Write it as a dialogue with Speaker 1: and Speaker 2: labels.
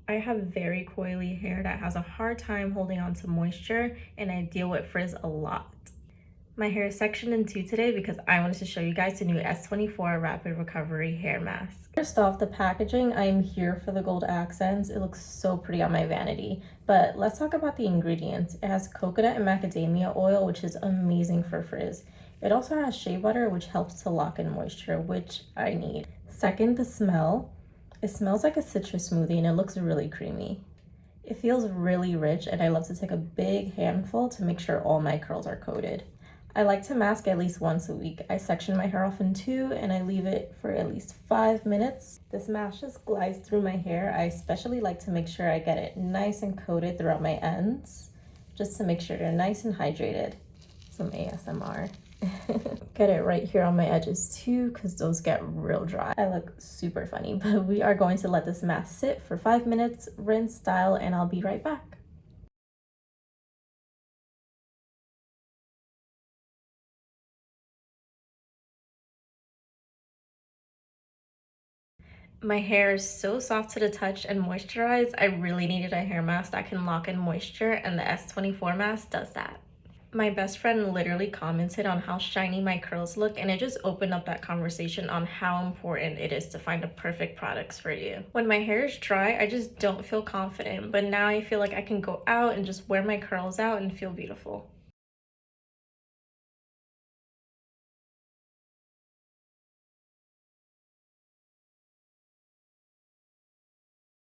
Speaker 1: I have very coily hair that has a hard time holding on to moisture, and I deal with frizz a lot. My hair is sectioned in two today because I wanted to show you guys the new S24 Rapid Recovery Hair Mask. First off, the packaging, I am here for the gold accents. It looks so pretty on my vanity. But let's talk about the ingredients. It has coconut and macadamia oil, which is amazing for frizz. It also has shea butter, which helps to lock in moisture, which I need. Second, the smell. It smells like a citrus smoothie and it looks really creamy. It feels really rich and I love to take a big handful to make sure all my curls are coated. I like to mask at least once a week. I section my hair off in two and I leave it for at least 5 minutes. This mask just glides through my hair. I especially like to make sure I get it nice and coated throughout my ends, just to make sure they're nice and hydrated. Some ASMR. Get it right here on my edges too, because those get real dry. I look super funny, but we are going to let this mask sit for 5 minutes, rinse, style, and I'll be right back. My hair is so soft to the touch and moisturized. I really needed a hair mask that can lock in moisture, and the S24 mask does that. My best friend literally commented on how shiny my curls look, and it just opened up that conversation on how important it is to find the perfect products for you. When my hair is dry, I just don't feel confident, but now I feel like I can go out and just wear my curls out and feel beautiful.